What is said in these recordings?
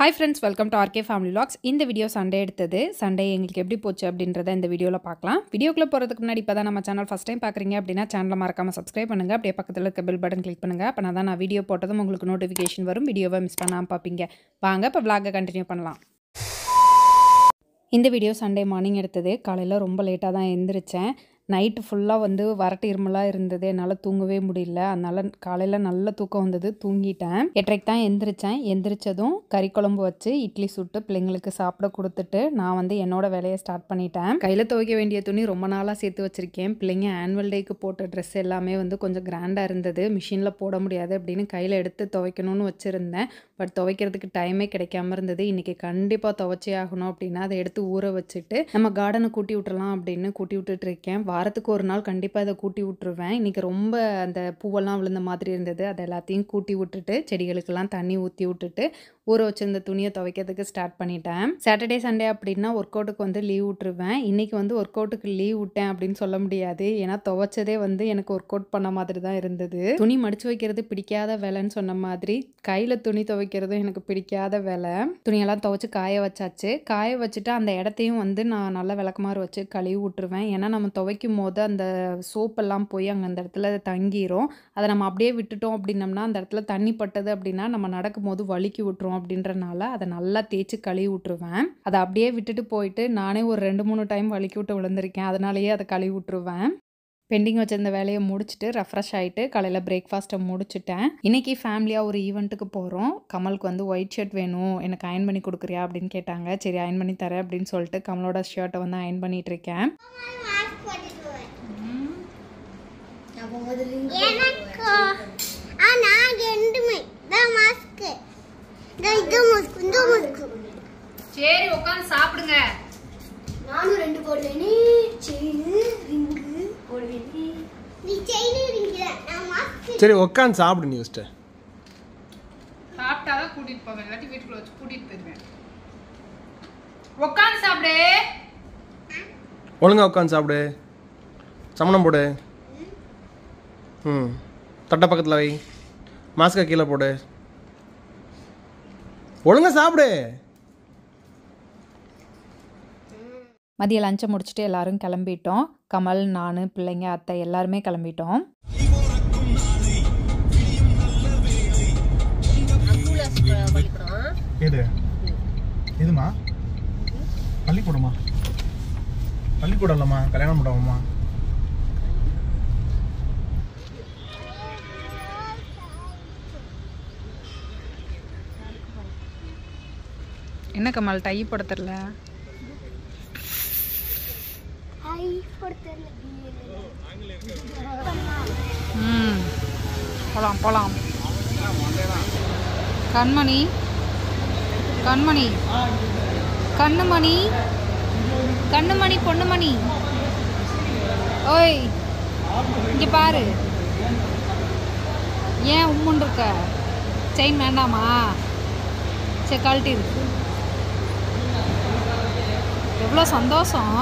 Hi friends, welcome to RK Family Vlogs. இந்த video Sunday எடுத்தது. Sunday எங்களுக்கு எப்படி போச்சு அப்படின்றத இந்த வீடியோல பார்க்கலாம். வீடியோக்குள்ள போறதுக்கு முன்னாடி இப்பதான் நம்ம சேனல் ஃபர்ஸ்ட் டைம் பார்க்கறீங்க அப்படினா சேனலை மறக்காம Subscribe பண்ணுங்க. அப்படியே பக்கத்துல இருக்க பெல் பட்டன் கிளிக் பண்ணுங்க. அப்பனா தான் நான் வீடியோ போட்டதும் உங்களுக்கு நோட்டிஃபிகேஷன் வரும். வீடியோவை மிஸ் பண்ணாம பாப்பீங்க. வாங்க இப்ப vlog கண்டினியூ பண்ணலாம். இந்த வீடியோ சண்டே மார்னிங் எடுத்தது. காலையில ரொம்ப லேட்டா தான் எந்திரிச்சேன். நைட் ஃபுல்லா வந்து வரட்டு இருமலா இருந்தது. என்னால தூங்கவே முடியல. அதனால காலையில நல்ல தூக்கம் வந்தது. தூங்கிட்டேன். 8:30க்கு தான் எந்திரிச்சேன். எந்திரிச்சதும் கறி குழம்பு வச்சு இட்லி சுட்டு பிள்ளைங்களுக்கு சாப்பிட கொடுத்துட்டு நான் வந்து என்னோட வேலையை ஸ்டார்ட் பண்ணிட்டேன். கையில துவைக்க வேண்டிய துணி ரொம்ப நாளா சேர்த்து வச்சிருக்கேன். பிள்ளைங்க ஆனுவல் டேக்கு போட்ட ட்ரெஸ் எல்லாமே வந்து கொஞ்சம் கிராண்டா இருந்தது. மிஷின்ல போட முடியாது அப்படின்னு கையில எடுத்து துவைக்கணும்னு வச்சிருந்தேன். பட் துவைக்கிறதுக்கு டைமே கிடைக்காம இருந்தது. இன்னைக்கு கண்டிப்பா துவைச்சே ஆகணும் அப்படின்னா அதை எடுத்து ஊற வச்சுட்டு நம்ம கார்டனை கூட்டி விட்டுறலாம் அப்படின்னு கூட்டி விட்டுட்டு இருக்கேன். வாரத்துக்கு ஒரு நாள் கண்டிப்பாக இதை கூட்டி விட்டுருவேன். இன்றைக்கி ரொம்ப அந்த பூவெல்லாம் விழுந்த மாதிரி இருந்தது. அதை எல்லாத்தையும் கூட்டி விட்டுட்டு செடிகளுக்கெல்லாம் தண்ணி ஊற்றி விட்டுட்டு ஊற வச்சிருந்த துணியை துவைக்கிறதுக்கு ஸ்டார்ட் பண்ணிட்டேன். சாட்டர்டே சண்டே அப்படின்னா ஒர்க் அவுட்டுக்கு வந்து லீவ் விட்டுருவேன். இன்றைக்கி வந்து ஒர்க் அவுட்டுக்கு லீவ் விட்டேன் அப்படின்னு சொல்ல முடியாது. ஏன்னா துவைச்சதே வந்து எனக்கு ஒர்க் அவுட் பண்ண மாதிரி தான் இருந்தது. துணி மடித்து வைக்கிறது பிடிக்காத வேலைன்னு சொன்ன மாதிரி கையில் துணி துவைக்கிறதும் எனக்கு பிடிக்காத வேலை. துணியெல்லாம் துவைச்சி காய வச்சாச்சு. காய வச்சுட்டு அந்த இடத்தையும் வந்து நான் நல்லா விளக்கமாறு வச்சு கழுவி விட்டுருவேன். ஏன்னா நம்ம துவைக்கும் போது அந்த சோப்பெல்லாம் போய் அங்கே அந்த இடத்துல தங்கிரும். அதை நம்ம அப்படியே விட்டுட்டோம் அப்படின்னம்னா அந்த இடத்துல தண்ணி பட்டது அப்படின்னா நம்ம நடக்கும் போது வலிக்கி விட்டுரும். அப்படின்றனால அதை நல்லா தேய்ச்சி கழுவி விட்டுருவேன். அதை அப்படியே விட்டுட்டு போயிட்டு நானே ஒரு 2-3 டைம் வலிக்கி விட்டு விழுந்திருக்கேன். அதனாலேயே அதை கழுவி விட்டுருவேன். பெண்டிங் வச்சிருந்த வேலையை முடிச்சுட்டு ரெஃப்ரெஷ் ஆகிட்டு காலையில் பிரேக்ஃபாஸ்ட்டை முடிச்சுட்டேன். இன்றைக்கி ஃபேமிலியாக ஒரு ஈவெண்ட்டுக்கு போகிறோம். கமலுக்கு வந்து ஒயிட் ஷர்ட் வேணும், எனக்கு அயன் பண்ணி கொடுக்குறியா அப்படின்னு கேட்டாங்க. சரி அயன் பண்ணி தரேன் அப்படின்னு சொல்லிட்டு கமலோட ஷர்ட்டை வந்து அயன் பண்ணிட்டு இருக்கேன். சரி உட்காந்து சாப்பிடுங்க. நானும் 2 போடுவேன். நீ செயின் ரிங் போடுவேன். நீ செயின் ரிங் நான் மாஸ்க். சரி உட்காந்து சாப்பிடு. நீ ஃபர்ஸ்ட் சாப்பிட்டாதான் கூட்டிட்டு போவேன். எல்லாத்தையும் வீட்டுக்குள்ள வச்சு கூட்டிட்டு போயிடுவேன். உட்காந்து சாப்பிடு. ஒழுங்கா உட்காந்து சாப்பிடு. சமணம் போடு. தட்டை பக்கத்தில் வை. மாஸ்கை கீழே போடு. ஒழுங்கா சாப்பிடு. மதியம் லஞ்சை முடிச்சுட்டு எல்லாரும் கிளம்பிட்டோம். கமல், நான், பிள்ளைங்க, அத்தை எல்லாருமே கிளம்பிட்டோம். இதுமா பள்ளிக்கூடமா? பள்ளிக்கூடம் இல்லைம்மா, கல்யாண மண்டபமா? என்ன கமல் டை போட தெரியல? போலாம் போலாம். கண்மணி கண்மணி கண்ணுமணி கண்ணுமணி பொண்ணுமணி, ஓய் இங்கே பாரு. ஏன் உம்முன்னு இருக்க? செயின் வேண்டாமா? சரி கழட்டி இருக்கு. எவ்வளோ சந்தோஷம்.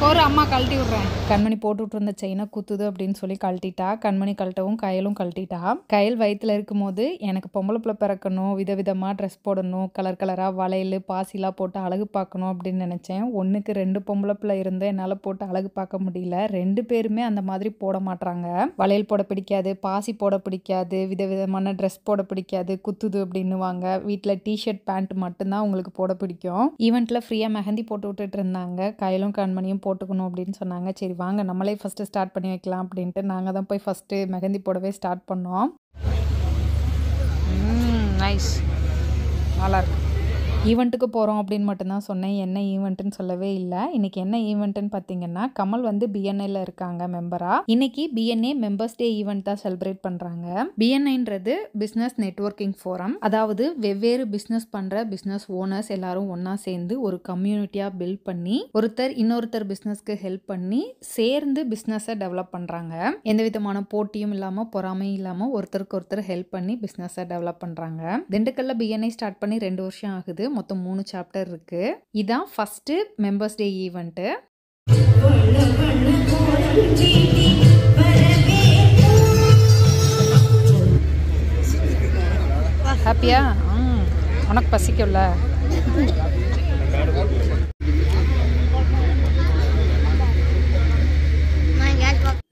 ஒரு அம்மா கழட்டி விட்றேன். கண்மணி போட்டுவிட்டு இருந்த செயினை குத்துது அப்படின்னு சொல்லி கழட்டிட்டா. கண்மணி கழட்டவும் கையிலும் கழட்டிட்டா. கையில் வயிற்றுல இருக்கும்போது எனக்கு பொம்பளை பிள்ளை பிறக்கணும், விதவிதமாக ட்ரெஸ் போடணும், கலர் கலராக வளையல் பாசிலாம் போட்டு அழகு பார்க்கணும் அப்படின்னு நினச்சேன். 1க்கு 2 பொம்பளை பிள்ளை இருந்தால் என்னால் போட்டு அழகு பார்க்க முடியல. 2 பேருமே அந்த மாதிரி போட மாட்டாங்க. வளையல் போட பிடிக்காது, பாசி போட பிடிக்காது, விதவிதமான ட்ரெஸ் போட பிடிக்காது, குத்துது அப்படின்னுவாங்க. வீட்டில் டிஷர்ட் பேண்ட் மட்டும்தான் உங்களுக்கு போட பிடிக்கும். ஈவெண்ட்டில் ஃப்ரீயாக மெஹந்தி போட்டு விட்டுட்டு இருந்தாங்க. கையிலும் கண்மணியும் போட்டுக்கணும் அப்படின்னு சொன்னாங்க. சரி வாங்க நம்மளே ஃபஸ்ட்டு ஸ்டார்ட் பண்ணி வைக்கலாம் அப்படின்ட்டு நாங்கள் தான் போய் ஃபஸ்ட்டு மெஹந்தி போடவே ஸ்டார்ட் பண்ணோம். நைஸ், நல்லாயிருக்கு. ஈவெண்ட்டுக்கு போகிறோம் அப்படின்னு மட்டும்தான் சொன்னேன். என்ன ஈவெண்ட்டுன்னு சொல்லவே இல்லை. இன்றைக்கி என்ன ஈவெண்ட்டுன்னு பார்த்தீங்கன்னா கமல் வந்து பிஎன்ஐயில் இருக்காங்க மெம்பராக. இன்றைக்கி பிஎன்ஏ மெம்பர்ஸ் டே ஈவெண்ட் தான் செலிப்ரேட் பண்ணுறாங்க. பிஎன்ஐன்றது பிஸ்னஸ் நெட்வொர்க்கிங் ஃபோரம். அதாவது வெவ்வேறு பிஸ்னஸ் பண்ணுற பிஸ்னஸ் ஓனர்ஸ் எல்லாரும் ஒன்றா சேர்ந்து ஒரு கம்யூனிட்டியாக பில்ட் பண்ணி ஒருத்தர் இன்னொருத்தர் பிஸ்னஸ்க்கு ஹெல்ப் பண்ணி சேர்ந்து பிஸ்னஸை டெவலப் பண்ணுறாங்க. எந்த விதமான போட்டியும் இல்லாமல் பொறாமையும் இல்லாமல் ஒருத்தருக்கு ஒருத்தர் ஹெல்ப் பண்ணி பிஸ்னஸை டெவலப் பண்ணுறாங்க. திண்டுக்கல்ல பிஎன்ஐ ஸ்டார்ட் பண்ணி 2 வருஷம் ஆகுது. மொத்தம் 3 சாப்டர் இருக்கு. இதான் ஃபர்ஸ்ட் மெம்பர்ஸ் டே ஈவெண்ட். ஹாப்பியா? உனக்கு பசிக்கும்ல?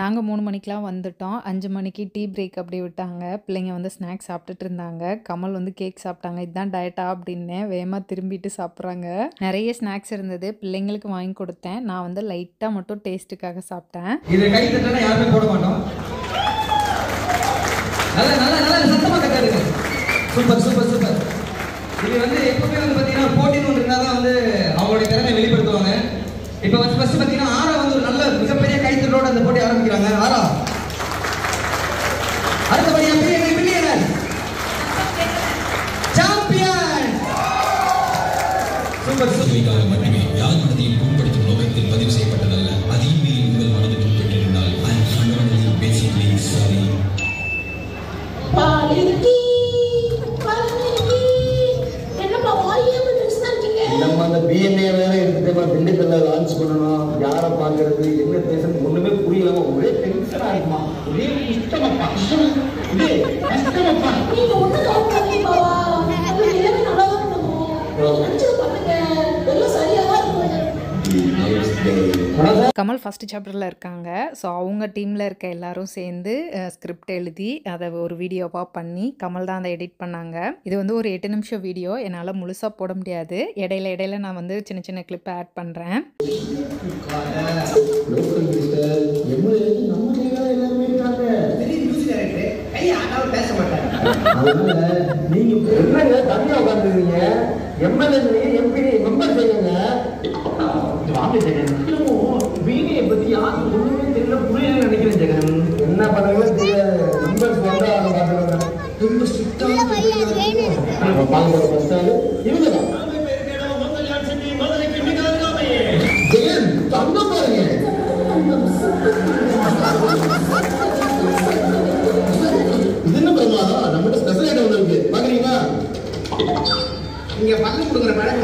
நாங்கள் 3 மணிக்கெலாம் வந்துட்டோம். 5 மணிக்கு டீ பிரேக் அப்படி விட்டாங்க. பிள்ளைங்க வந்து ஸ்நாக்ஸ் சாப்பிட்டுட்டு இருந்தாங்க. கமல் வந்து கேக் சாப்பிட்டாங்க. இதுதான் டயட்டா அப்படின்னு வேகமாக திரும்பிட்டு சாப்பிட்றாங்க. நிறைய ஸ்நாக்ஸ் இருந்தது, பிள்ளைங்களுக்கு வாங்கி கொடுத்தேன். நான் வந்து லைட்டாக மட்டும் டேஸ்ட்டுக்காக சாப்பிட்டேன். இதை கை தட்டினா யாருமே போட மாட்டோம். நல்லா நல்லா நல்லா சத்தமாக கட்டாருங்க. Super super super. இது வந்து எப்பவுமே வந்து பார்த்தீங்கன்னா போட்டின்னு ஒன்று இருந்தால் தான் வந்து அவங்களுடைய திறமை வெளிப்படுத்துவாங்க. இப்போ வந்து ஃபர்ஸ்ட் பார்த்தீங்கன்னா ஆரா வந்து ஒரு நல்ல மிகப்பெரிய கைத்தட்டோட அந்த போட்டி ஆரம்பிக்கிறாங்க. ஆரா அடுத்தபடியா பில்லியனர் சாம்பியன். Super super. மட்டுமே யார் மனதையும் புண்படுத்தும் நோக்கத்தில் பதிவு செய்யப்பட்டதல்ல. அதையும் மீறி உங்கள் மனதை புண்பட்டிருந்தால் ஐ அம் ஃபண்டமெண்டலி பேசிக்லி சாரி. நம்ம அந்த பிஎன்ஏ வேற எடுத்துட்டு திண்டுக்கல்ல லான்ச் பண்ணணும். யாரை பார்க்கறது, என்ன பேசணும் ஒண்ணுமே புரியலாம ஒரே டென்ஷனா இருக்குமா. ஒரே கஷ்டமப்பா இதே கஷ்டமப்பா. நீங்க ஒண்ணு கவலைப்படாதீங்க பாவா. அது எல்லாமே நல்லா தான் இருக்கும். நினைச்சது பண்ணுங்க, எல்லாம் சரியா தான் இருக்கும். கமல் ஃபஸ்ட் சாப்டரில் இருக்காங்க. ஸோ அவங்க டீமில் இருக்க எல்லாரும் சேர்ந்து ஸ்கிரிப்ட் எழுதி அதை ஒரு வீடியோவாக பண்ணி கமல் தான் அதை எடிட் பண்ணாங்க. இது வந்து ஒரு 8 நிமிஷம் வீடியோ. என்னால் முழுசாக போட முடியாது. இடையில நான் வந்து சின்ன சின்ன கிளிப் ஆட் பண்ணுறேன். நீங்க என்னங்க தனியா உட்காந்துருக்கீங்க? எம்எல்ஏ எம்பி மெம்பர் செய்யுங்க. வீடியை பத்தி யாருக்கு ஒண்ணுமே தெரியல, புரியல நினைக்கிறேன் ஜெகன். என்ன பண்ணாங்களோ தெரியாது. மெம்பர்ஸ் வந்து அதை பார்த்துருக்காங்க. ரொம்ப ஸ்ட்ரிக்டா இவங்கதான் ஜெகன் தங்க பாருங்க. இது என்ன பண்ணுவாங்க? நம்மகிட்ட ஸ்பெஷல் ஐட்டம் ஒன்று இருக்கு, பாக்குறீங்களா? இங்க பல்லு கொடுக்குற மேடம்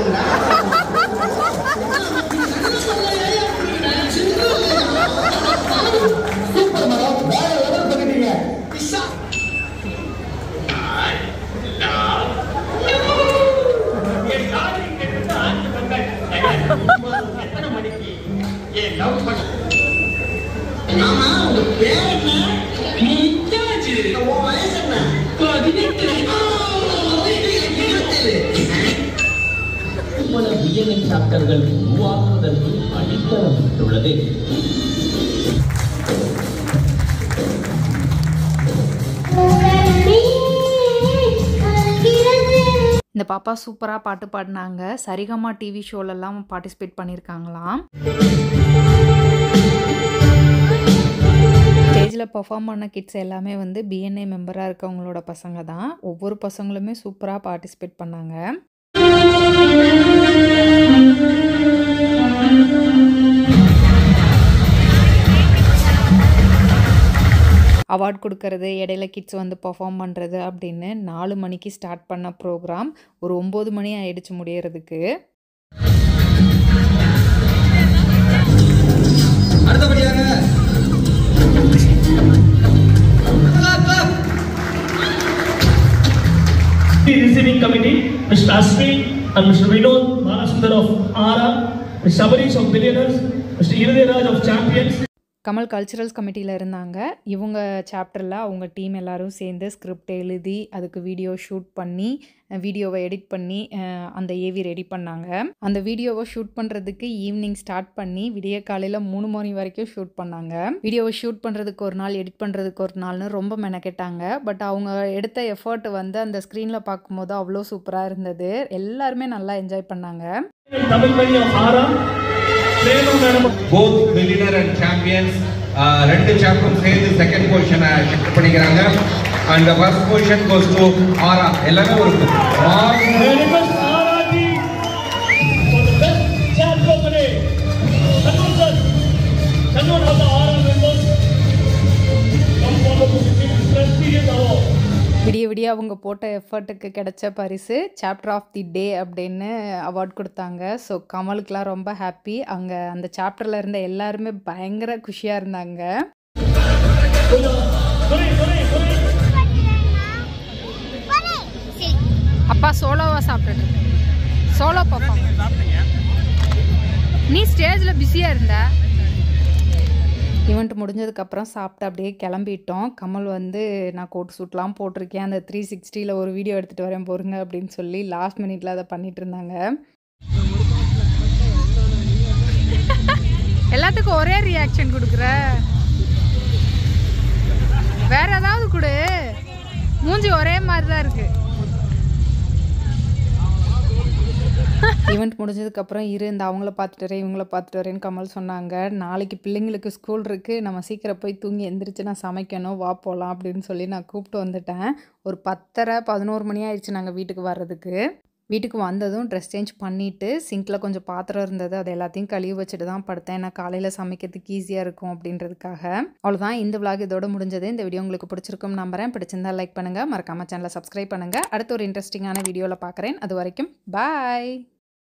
சூப்பர் மேடம், வேற லெவல் பண்ணிட்டீங்க. ஆமா, உங்க பேர் என்ன? முத்தாஜி. உன் வயசு என்ன? 18. பல பிஎன்ஐ சாப்டர்கள் உருவாக்குவதற்கு அடித்தளமிட்டுள்ளது. இந்த பாப்பா சூப்பராக பாட்டு பாடினாங்க. சரிகமா டிவி ஷோலெல்லாம் பார்ட்டிசிபேட் பண்ணியிருக்காங்களாம். ஸ்டேஜில் பெர்ஃபார்ம் பண்ண கிட்ஸ் எல்லாமே வந்து பிஎன்ஐ மெம்பராக இருக்கவங்களோட பசங்க தான். ஒவ்வொரு பசங்களுமே சூப்பராக பார்ட்டிசிபேட் பண்ணாங்க. அவார்ட் கொடுக்கறது, இடையில கிட்ஸ் வந்து பெர்ஃபார்ம் பண்ணுறது அப்படின்னு 4 மணிக்கு ஸ்டார்ட் பண்ண ப்ரோக்ராம் ஒரு 9 மணி ஆயிடுச்சு முடியறதுக்கு. அடுத்தபடியாக receiving committee, Mr. Asmi and Mr. Vinod Malasundar of ARA, Mr. Sabaris of Billionaires, Mr. Irudhiraj of Champions. Kamal culturals கமிட்டியில் இருந்தாங்க. இவங்க சாப்டரில் அவங்க டீம் எல்லோரும் சேர்ந்து ஸ்கிரிப்ட் எழுதி அதுக்கு வீடியோ ஷூட் பண்ணி வீடியோவை எடிட் பண்ணி அந்த ஏவி ரெடி பண்ணாங்க. அந்த வீடியோவை ஷூட் பண்ணுறதுக்கு ஈவினிங் ஸ்டார்ட் பண்ணி விடிய காலையில் 3 மணி வரைக்கும் ஷூட் பண்ணாங்க. வீடியோவை ஷூட் பண்ணுறதுக்கு ஒரு நாள், எடிட் பண்ணுறதுக்கு ஒரு நாள்னு ரொம்ப மெனக்கெட்டாங்க. பட் அவங்க எடுத்த எஃபர்ட் வந்து அந்த ஸ்க்ரீனில் பார்க்கும்போது அவ்வளோ சூப்பராக இருந்தது. எல்லாருமே நல்லா என்ஜாய் பண்ணாங்க. both billionaire and champions ரெண்டு சாப்டரும் சேர்ந்து செகண்ட் பொசிஷனை ஷிஃப்ட் பண்ணிக்கிறாங்க. and the first position goes to ARA. எல்லாமே ஒரு விடிய விடிய அவங்க போட்ட எஃபர்ட்டுக்கு கிடைச்ச பரிசு சாப்டர் ஆஃப் தி டே அப்படின்னு அவார்ட் கொடுத்தாங்க. ஸோ கமலுக்குலாம் ரொம்ப ஹாப்பி. அங்கே அந்த சாப்டரில் இருந்த எல்லாருமே பயங்கர குஷியாக இருந்தாங்க. நான் சோலோவாக சாப்பிட்டுட்டு சோலோ பர்ஃபார்மன்ஸ். நீ ஸ்டேஜில் பிஸியாக இருந்த. ஈவெண்ட் முடிஞ்சதுக்கப்புறம் சாப்பிட்டு அப்படியே கிளம்பிட்டோம். கமல் வந்து நான் கோட் சூட்லாம் போட்டிருக்கேன், அந்த 360ல் ஒரு வீடியோ எடுத்துகிட்டு வரேன் போருங்க அப்படின்னு சொல்லி லாஸ்ட் மினிட்ல அதை பண்ணிட்டு இருந்தாங்க. எல்லாத்துக்கும் ஒரே ரியாக்ஷன் கொடுக்குற, வேற ஏதாவது கொடு, மூஞ்சி ஒரே மாதிரி தான் இருக்கு. ஈவெண்ட் முடிஞ்சதுக்கப்புறம் இந்த அவங்கள பார்த்துட்டு வரேன் இவங்கள பார்த்துட்டு வரேன்னு கமல் சொன்னாங்க. நாளைக்கு பிள்ளைங்களுக்கு ஸ்கூல் இருக்குது, நம்ம சீக்கிரம் போய் தூங்கி எந்திரிச்சு நான் சமைக்கணும், வா போகலாம் அப்படின்னு சொல்லி நான் கூப்பிட்டு வந்துட்டேன். ஒரு 10:30 11 மணி ஆயிடுச்சு நாங்கள் வீட்டுக்கு வர்றதுக்கு. வீட்டுக்கு வந்ததும் ட்ரெஸ் சேஞ்ச் பண்ணிவிட்டு சிங்கில் கொஞ்சம் பாத்திரம் இருந்தது, அது எல்லாத்தையும் கழுவி வச்சுட்டு தான் படுத்தேன். நான் காலையில் சமைக்கிறதுக்கு ஈஸியாக இருக்கும் அப்படின்றதுக்காக. அவ்வளோதான், இந்த விளாக் இதோட முடிஞ்சது. இந்த வீடியோ உங்களுக்கு பிடிச்சிருக்கும் நம்புறேன். பிடிச்சிருந்தா லைக் பண்ணுங்கள், மறக்காமல் சேனலை சப்ஸ்கிரைப் பண்ணுங்கள். அடுத்த ஒரு இன்ட்ரெஸ்டிங்கான வீடியோவில் பார்க்குறேன். அது வரைக்கும் பாய்.